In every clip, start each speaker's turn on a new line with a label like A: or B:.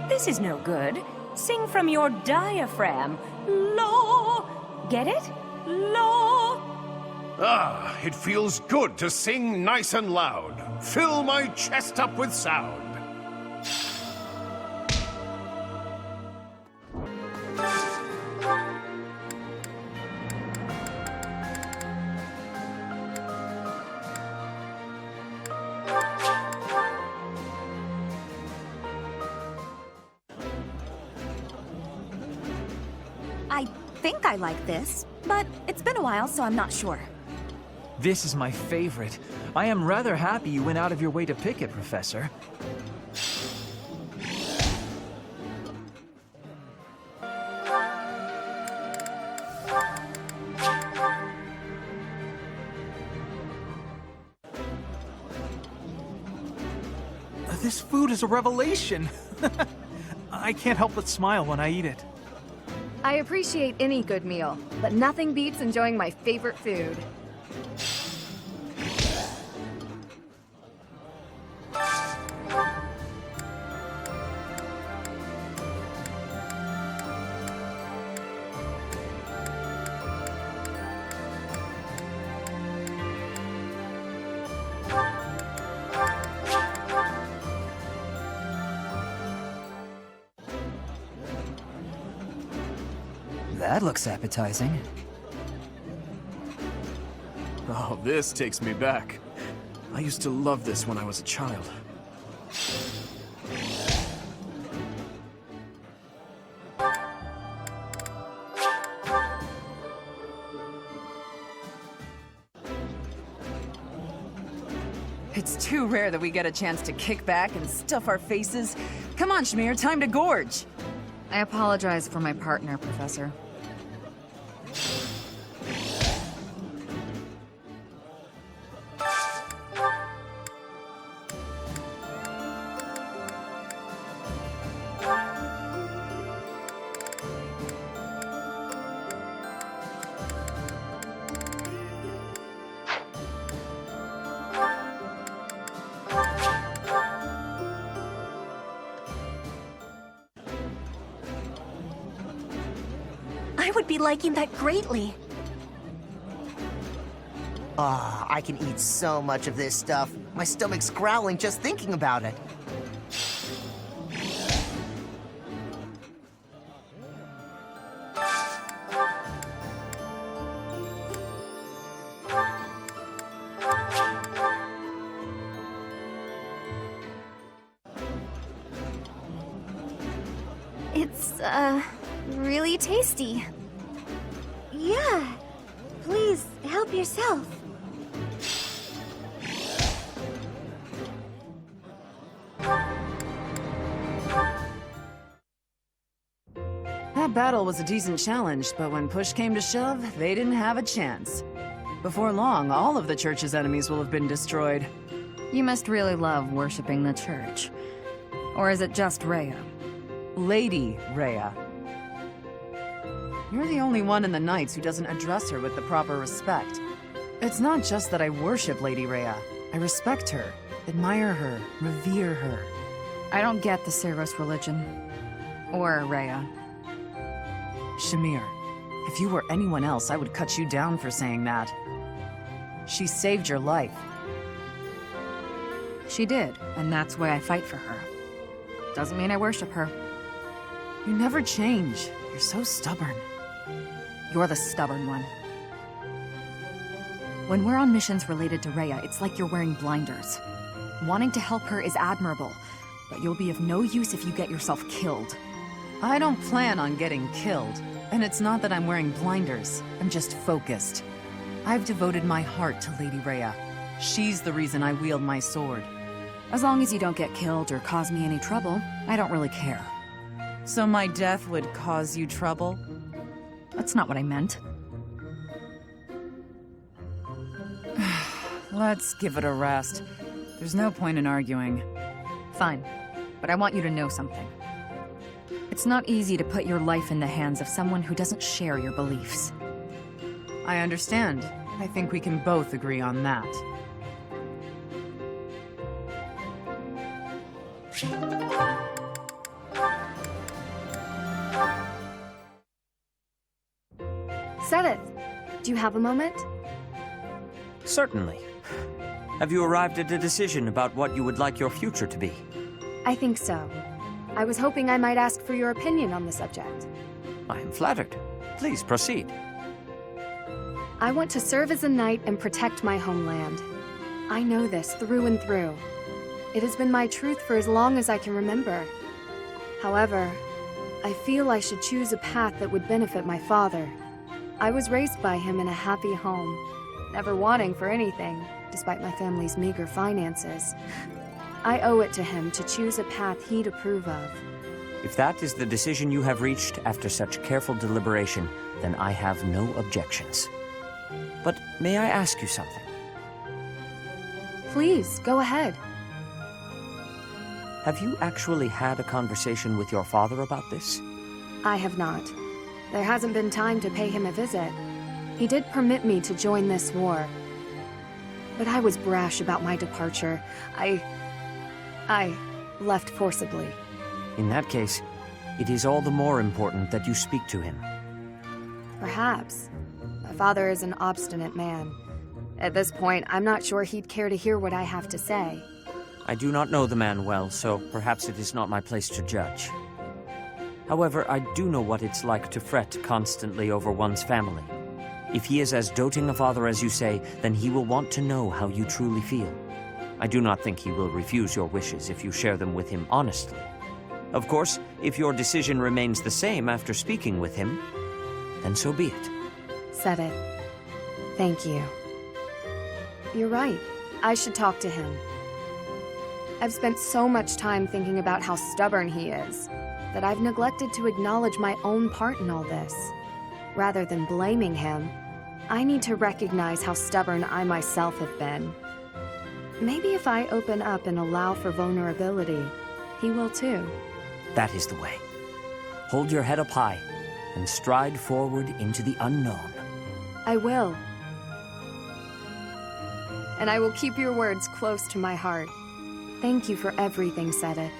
A: This is no good. Sing from your diaphragm. Law. Get it? Law.
B: Ah, it feels good to sing nice and loud. Fill my chest up with sound.
C: I think I like this, but it's been a while, so I'm not sure.
D: This is my favorite. I am rather happy you went out of your way to pick it, Professor. This food is a revelation. I can't help but smile when I eat it.
E: I appreciate any good meal, but nothing beats enjoying my favorite food.
D: That looks appetizing.
F: Oh, this takes me back. I used to love this when I was a child.
G: It's too rare that we get a chance to kick back and stuff our faces. Come on, Shamir, time to gorge.
E: I apologize for my partner, Professor.
C: I would be liking that greatly.
H: Ah, I can eat so much of this stuff. My stomach's growling just thinking about it.
C: It's, really tasty. Yeah. Please, help yourself.
G: That battle was a decent challenge, but when push came to shove, they didn't have a chance. Before long, all of the church's enemies will have been destroyed.
E: You must really love worshipping the church. Or is it just Rhea?
G: Lady Rhea. You're the only one in the Knights who doesn't address her with the proper respect. It's not just that I worship Lady Rhea. I respect her, admire her, revere her.
E: I don't get the Ceros religion. Or Rhea.
G: Shamir, if you were anyone else, I would cut you down for saying that. She saved your life.
E: She did, and that's why I fight for her. Doesn't mean I worship her.
G: You never change. You're so stubborn.
E: You're the stubborn one. When we're on missions related to Rhea, it's like you're wearing blinders. Wanting to help her is admirable, but you'll be of no use if you get yourself killed.
G: I don't plan on getting killed. And it's not that I'm wearing blinders. I'm just focused. I've devoted my heart to Lady Rhea. She's the reason I wield my sword.
E: As long as you don't get killed or cause me any trouble, I don't really care.
G: So my death would cause you trouble?
E: That's not what I meant.
G: Let's give it a rest. There's no point in arguing.
E: Fine, but I want you to know something. It's not easy to put your life in the hands of someone who doesn't share your beliefs.
G: I understand. I think we can both agree on that.
I: Sedith, do you have a moment?
J: Certainly. Have you arrived at a decision about what you would like your future to be?
I: I think so. I was hoping I might ask for your opinion on the subject.
J: I am flattered. Please proceed.
I: I want to serve as a knight and protect my homeland. I know this through and through. It has been my truth for as long as I can remember. However, I feel I should choose a path that would benefit my father. I was raised by him in a happy home, never wanting for anything, despite my family's meager finances. I owe it to him to choose a path he'd approve of.
J: If that is the decision you have reached after such careful deliberation, then I have no objections. But may I ask you something?
I: Please, go ahead.
J: Have you actually had a conversation with your father about this?
I: I have not. There hasn't been time to pay him a visit. He did permit me to join this war. But I was brash about my departure. I left forcibly.
J: In that case, it is all the more important that you speak to him.
I: Perhaps. My father is an obstinate man. At this point, I'm not sure he'd care to hear what I have to say.
J: I do not know the man well, so perhaps it is not my place to judge. However, I do know what it's like to fret constantly over one's family. If he is as doting a father as you say, then he will want to know how you truly feel. I do not think he will refuse your wishes if you share them with him honestly. Of course, if your decision remains the same after speaking with him, then so be it.
I: Said it. Thank you. You're right. I should talk to him. I've spent so much time thinking about how stubborn he is that I've neglected to acknowledge my own part in all this. Rather than blaming him, I need to recognize how stubborn I myself have been. Maybe if I open up and allow for vulnerability, he will too.
J: That is the way. Hold your head up high and stride forward into the unknown.
I: I will. And I will keep your words close to my heart. Thank you for everything, Sedith.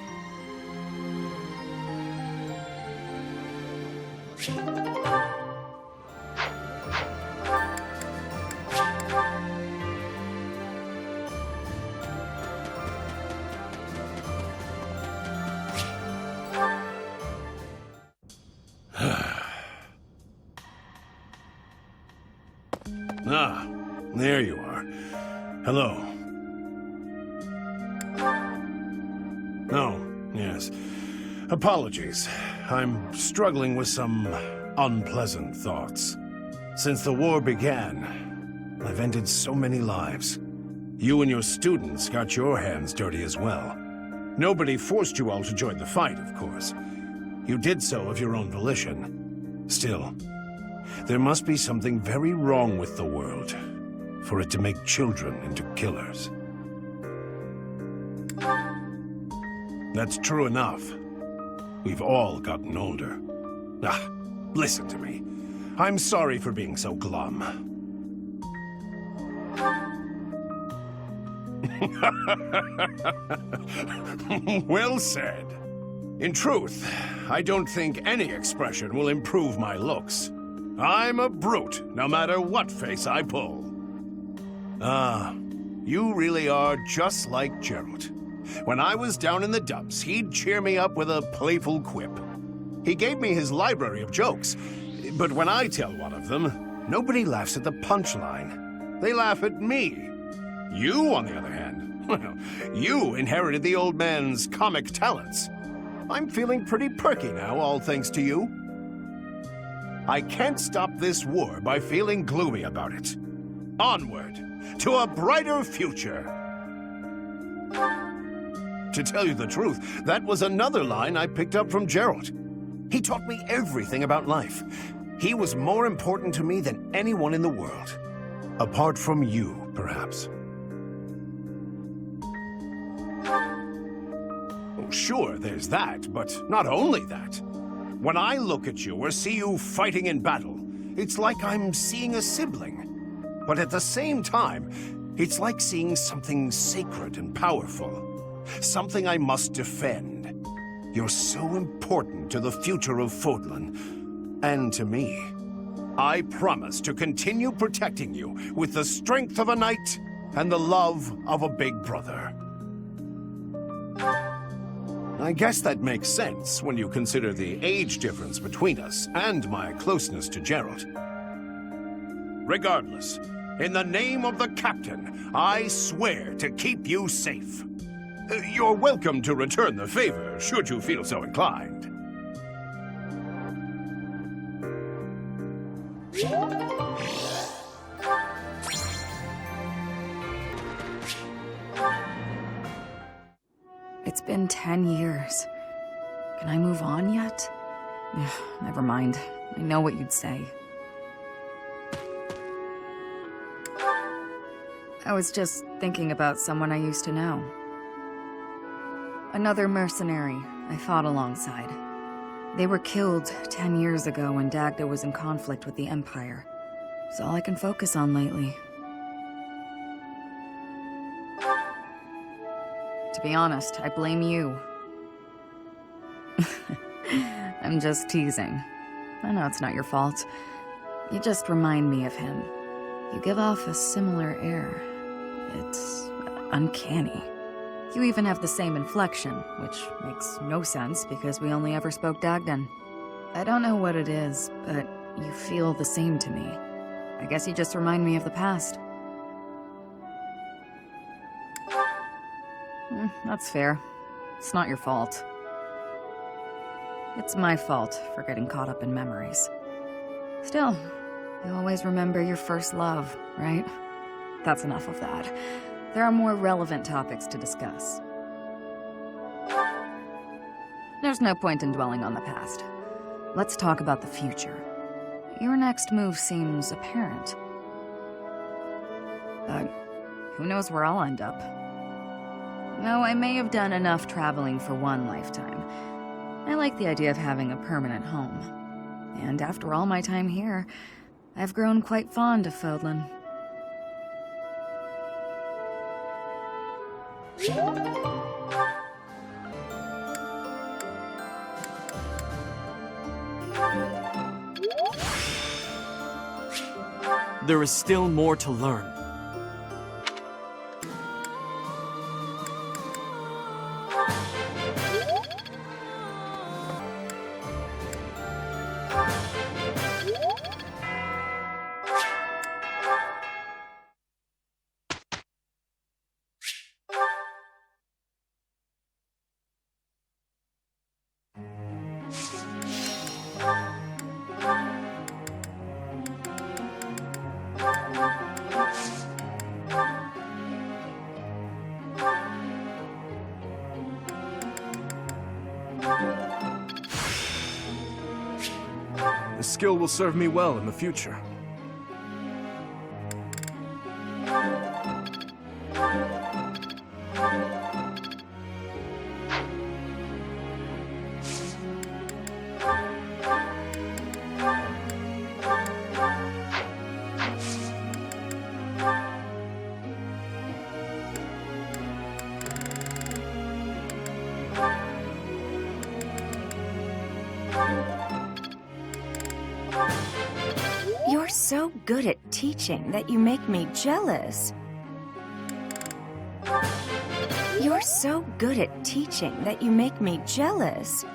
B: Ah, there you are. Hello. Oh, yes. Apologies. I'm struggling with some unpleasant thoughts. Since the war began, I've ended so many lives. You and your students got your hands dirty as well. Nobody forced you all to join the fight, of course. You did so of your own volition. Still, there must be something very wrong with the world for it to make children into killers. That's true enough. We've all gotten older. Ah, listen to me. I'm sorry for being so glum. Well said. In truth, I don't think any expression will improve my looks. I'm a brute, no matter what face I pull. Ah, you really are just like Gerald. When I was down in the dumps, he'd cheer me up with a playful quip. He gave me his library of jokes, but when I tell one of them, nobody laughs at the punchline. They laugh at me. You, on the other hand, well, you inherited the old man's comic talents. I'm feeling pretty perky now, all thanks to you. I can't stop this war by feeling gloomy about it. Onward, to a brighter future. To tell you the truth, that was another line I picked up from Gerald. He taught me everything about life. He was more important to me than anyone in the world. Apart from you, perhaps. Oh, sure, there's that, but not only that. When I look at you or see you fighting in battle, it's like I'm seeing a sibling. But at the same time, it's like seeing something sacred and powerful. Something I must defend. You're so important to the future of Fodlan, and to me. I promise to continue protecting you with the strength of a knight and the love of a big brother. I guess that makes sense when you consider the age difference between us and my closeness to Geralt. Regardless, in the name of the Captain, I swear to keep you safe. You're welcome to return the favor, should you feel so inclined.
E: It's been 10 years. Can I move on yet? Ugh, never mind. I know what you'd say. I was just thinking about someone I used to know. Another mercenary I fought alongside. They were killed 10 years ago when Dagda was in conflict with the Empire. It's all I can focus on lately. To be honest, I blame you. I'm just teasing. I know it's not your fault. You just remind me of him. You give off a similar air. It's uncanny. You even have the same inflection, which makes no sense because we only ever spoke Dagdan. I don't know what it is, but you feel the same to me. I guess you just remind me of the past. That's fair. It's not your fault. It's my fault for getting caught up in memories. Still, you always remember your first love, right? That's enough of that. There are more relevant topics to discuss. There's no point in dwelling on the past. Let's talk about the future. Your next move seems apparent. But who knows where I'll end up? No, I may have done enough traveling for one lifetime. I like the idea of having a permanent home. And after all my time here, I've grown quite fond of Fodlan.
F: There is still more to learn. The skill will serve me well in the future.
A: You're so good at teaching that you make me jealous. You're so good at teaching that you make me jealous.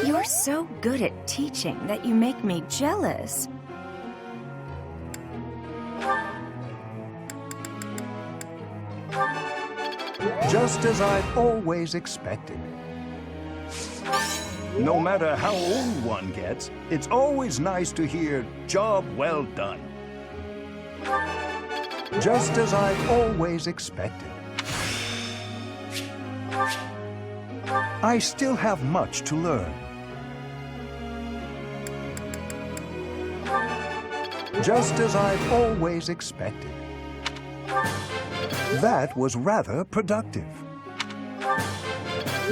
A: You're so good at teaching that you make me jealous.
K: Just as I've always expected. No matter how old one gets, it's always nice to hear, "Job well done." Just as I've always expected. I still have much to learn. Just as I've always expected. That was rather productive.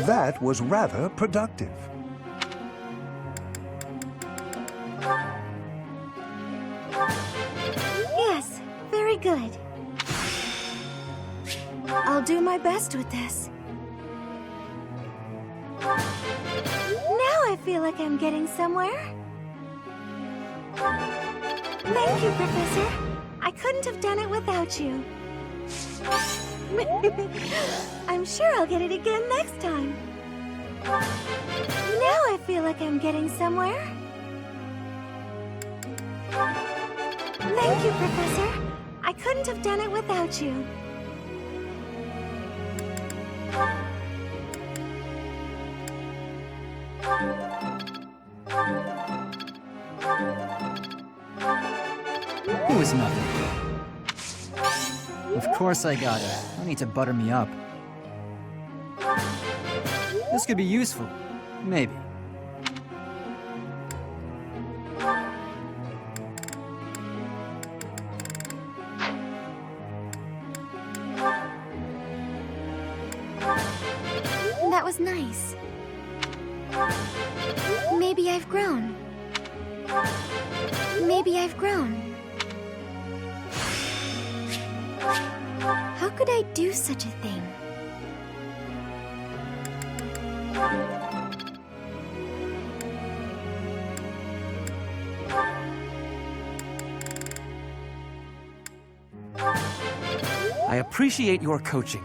K: That was rather productive.
C: Good. I'll do my best with this. Now I feel like I'm getting somewhere. Thank you, Professor. I couldn't have done it without you. I'm sure I'll get it again next time. Now I feel like I'm getting somewhere. Thank you, Professor. I couldn't have done it without you.
L: It was nothing. Of course I got it. No need to butter me up. This could be useful. Maybe.
C: That was nice. Maybe I've grown. Maybe I've grown. How could I do such a thing?
J: I appreciate your coaching.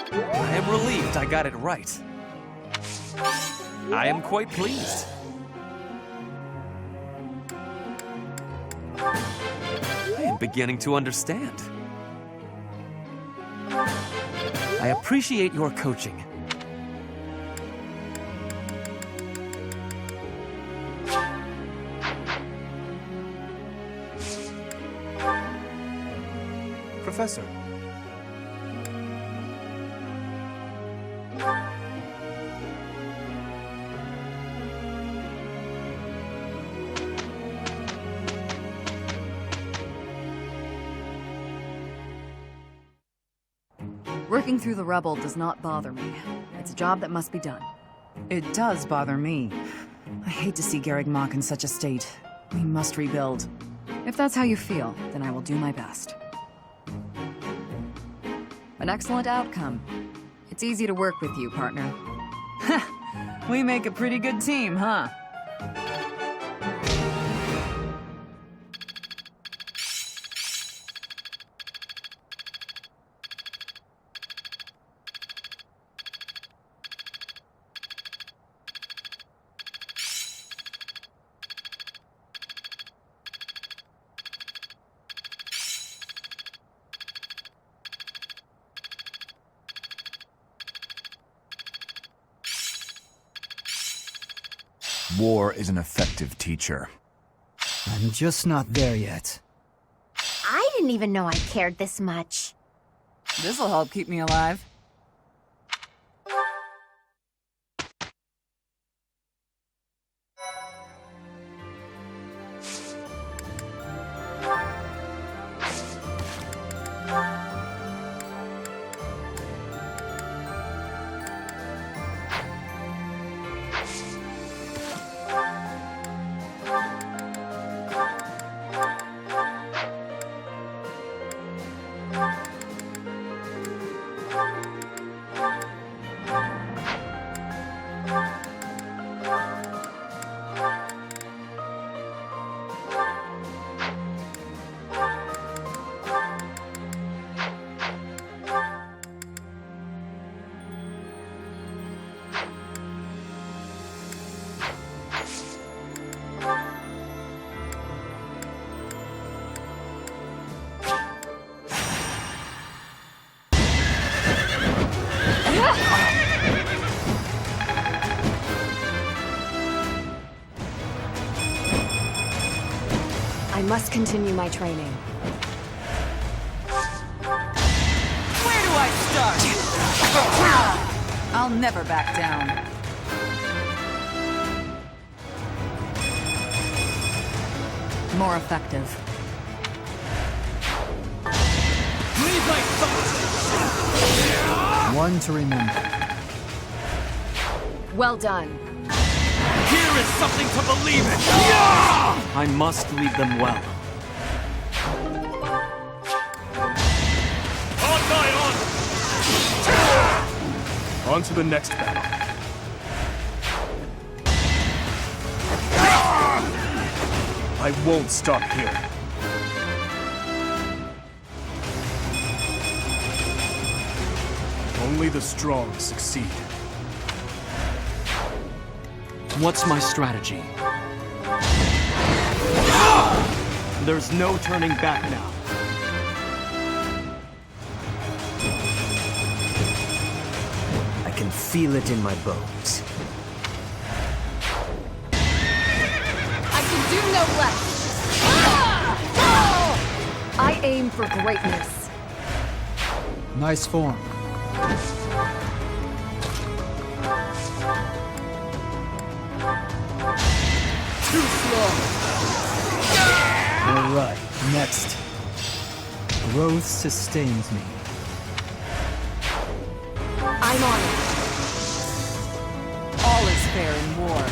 J: I am relieved I got it right. I am quite pleased. I am beginning to understand. I appreciate your coaching.
F: Professor.
E: Working through the rubble does not bother me. It's a job that must be done.
G: It does bother me. I hate to see Garreg Mach in such a state. We must rebuild.
E: If that's how you feel, then I will do my best. An excellent outcome. It's easy to work with you, partner.
G: We make a pretty good team, huh?
M: War is an effective teacher.
L: I'm just not there yet.
C: I didn't even know I cared this much.
G: This'll help keep me alive.
I: I must continue my training.
G: Where do I start? I'll never back down.
E: More effective.
L: One to remember.
I: Well done.
F: Here is something to believe in! I must lead them well. On to the next battle. I won't stop here. Only the strong succeed. What's my strategy? There's no turning back now.
N: I can feel it in my bones.
I: I can do no less! I aim for greatness.
L: Nice form.
N: Too slow!
L: Alright, next. Growth sustains me.
I: I'm on it.
G: All is fair in war.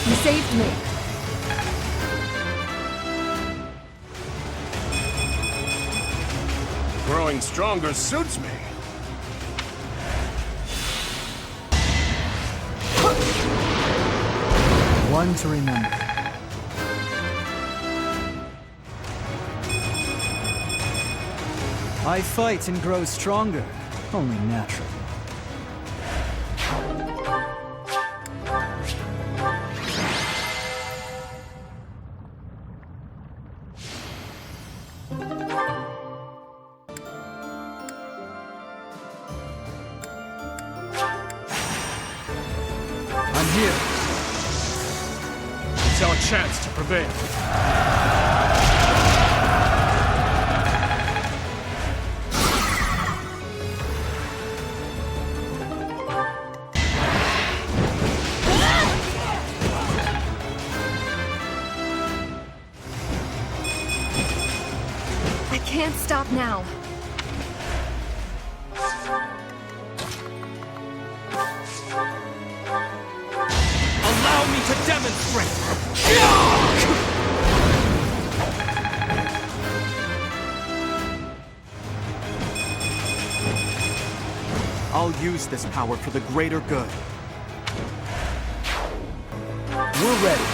I: You saved me.
B: Growing stronger suits me.
L: One to remember. I fight and grow stronger, only naturally.
F: I'm here. It's our chance to prevail.
I: I can't stop now.
F: Allow me to demonstrate! I'll use this power for the greater good. We're ready.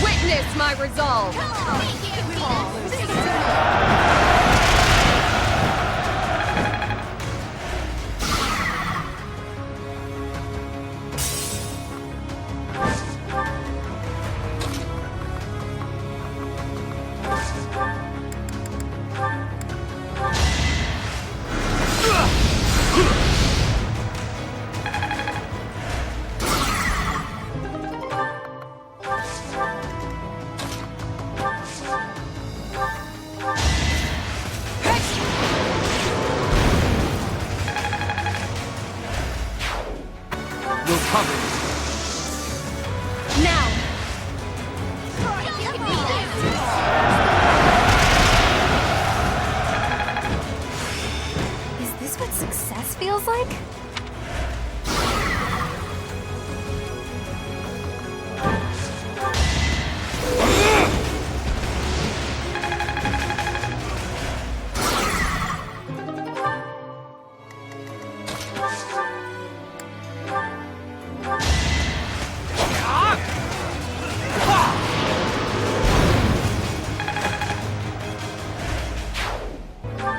I: Witness my resolve!
F: We'll cover it.
I: Now!
C: Is this what success feels like?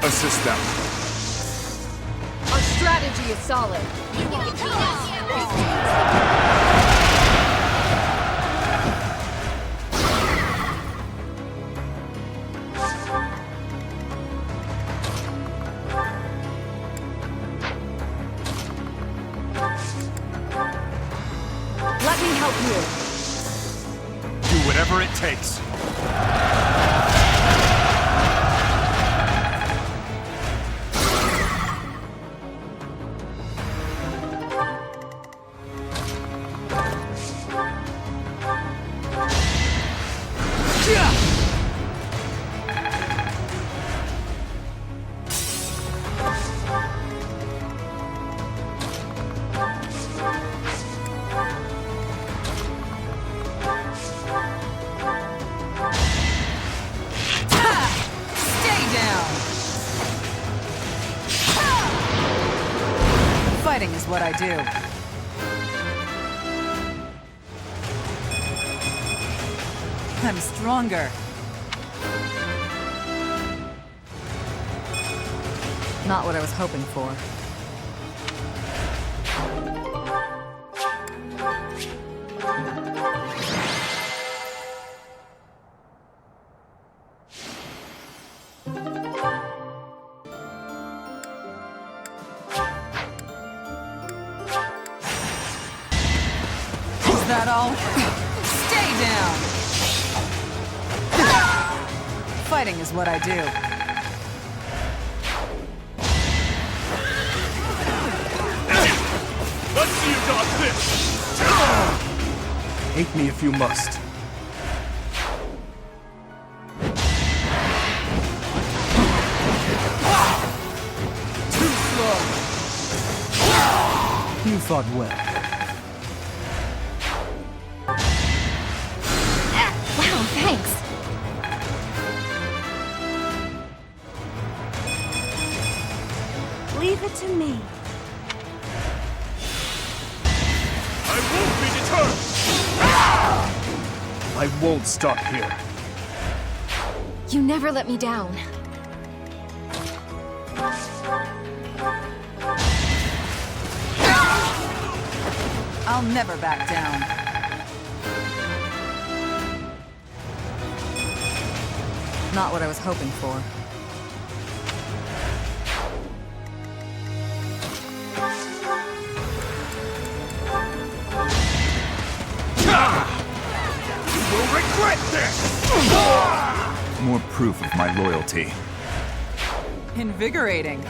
B: Assist them.
I: Our strategy
O: energy is solid.
A: Let me help you.
B: Do whatever it takes.
G: Fighting is what I do. I'm stronger. Not what I was hoping for. Is that all? Stay down! Fighting is what I do.
B: Let's see you dodge this!
F: Hate me if you must.
G: Too slow!
L: You fought well.
C: Wow, thanks.
A: Leave it to me.
B: I won't be deterred!
F: I won't stop here.
O: You never let me down.
G: I'll never back down. Not what I was hoping for.
B: You will regret this!
M: More proof of my loyalty.
G: Invigorating.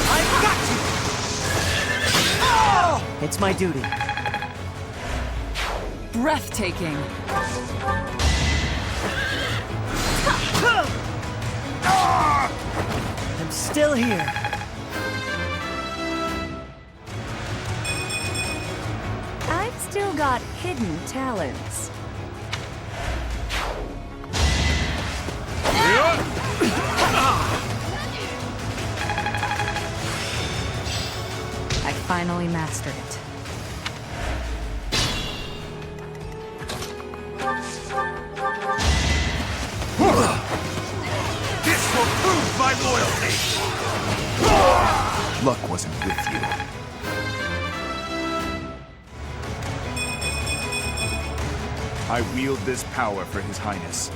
J: I've got you! It's my duty.
G: Breathtaking.
J: I'm still here.
A: I've still got hidden talents.
E: I finally mastered it.
B: This will prove my loyalty!
M: Luck wasn't with you. I wield this power for His Highness.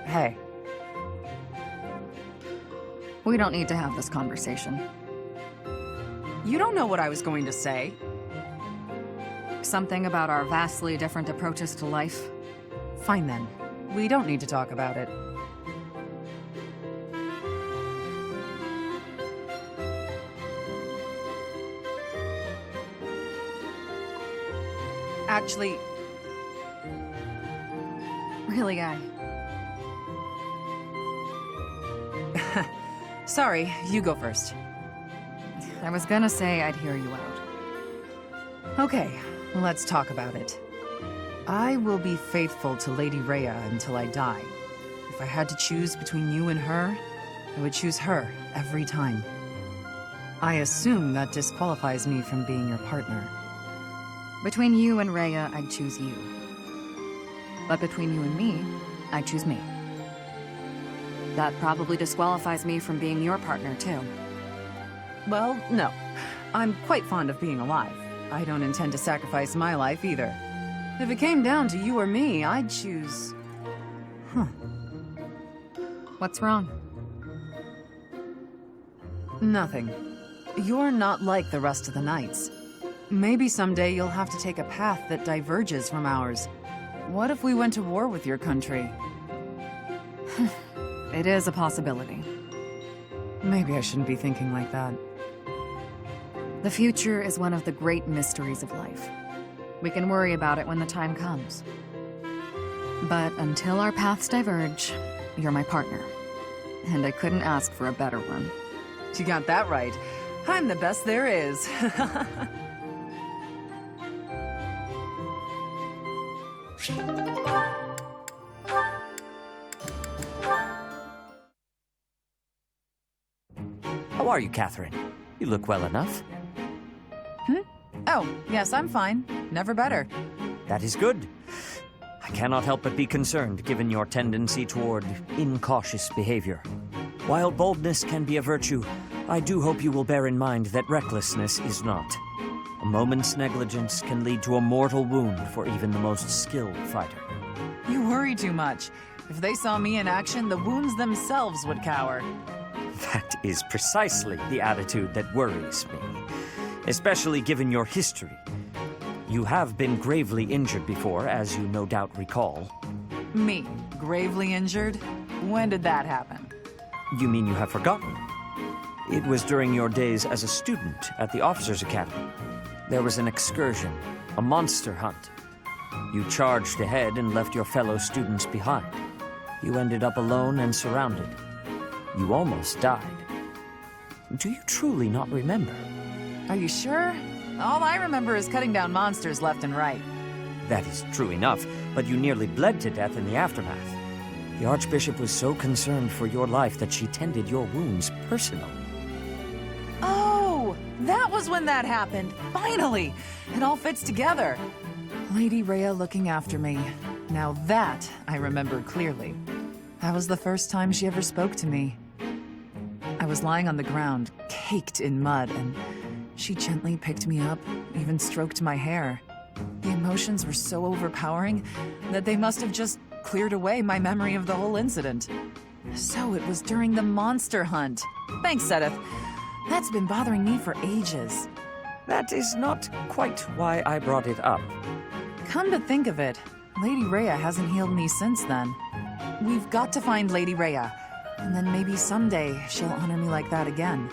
E: Hey. We don't need to have this conversation.
G: You don't know what I was going to say.
E: Something about our vastly different approaches to life?
G: Fine then. We don't need to talk about it. Actually... Really, Sorry, you go first.
E: I was gonna say I'd hear you out.
G: Okay, let's talk about it. I will be faithful to Lady Rhea until I die. If I had to choose between you and her, I would choose her every time. I assume that disqualifies me from being your partner.
E: Between you and Rhea, I'd choose you. But between you and me, I'd choose me. That probably disqualifies me from being your partner, too.
G: Well, no. I'm quite fond of being alive. I don't intend to sacrifice my life either. If it came down to you or me, I'd choose...
E: What's wrong?
G: Nothing. You're not like the rest of the knights. Maybe someday you'll have to take a path that diverges from ours. What if we went to war with your country?
E: It is a possibility.
G: Maybe I shouldn't be thinking like that.
E: The future is one of the great mysteries of life. We can worry about it when the time comes. But until our paths diverge, you're my partner. And I couldn't ask for a better one.
G: You got that right. I'm the best there is.
J: How are you, Catherine? You look well enough.
G: Oh, yes, I'm fine. Never better.
J: That is good. I cannot help but be concerned, given your tendency toward incautious behavior. While boldness can be a virtue, I do hope you will bear in mind that recklessness is not. A moment's negligence can lead to a mortal wound for even the most skilled fighter.
G: You worry too much. If they saw me in action, the wounds themselves would cower.
J: That is precisely the attitude that worries me, especially given your history. You have been gravely injured before, as you no doubt recall.
G: Me? Gravely injured? When did that happen?
J: You mean you have forgotten? It was during your days as a student at the Officers' Academy. There was an excursion, a monster hunt. You charged ahead and left your fellow students behind. You ended up alone and surrounded. You almost died. Do you truly not remember?
G: Are you sure? All I remember is cutting down monsters left and right.
J: That is true enough, but you nearly bled to death in the aftermath. The Archbishop was so concerned for your life that she tended your wounds personally.
G: Oh, that was when that happened. Finally! It all fits together. Lady Rhea looking after me. Now that I remember clearly. That was the first time she ever spoke to me. I was lying on the ground, caked in mud, and she gently picked me up, even stroked my hair. The emotions were so overpowering that they must have just cleared away my memory of the whole incident. So it was during the monster hunt. Thanks, Sedith. That's been bothering me for ages.
J: That is not quite why I brought it up.
G: Come to think of it, Lady Rhea hasn't healed me since then. We've got to find Lady Rhea, and then maybe someday she'll honor me like that again.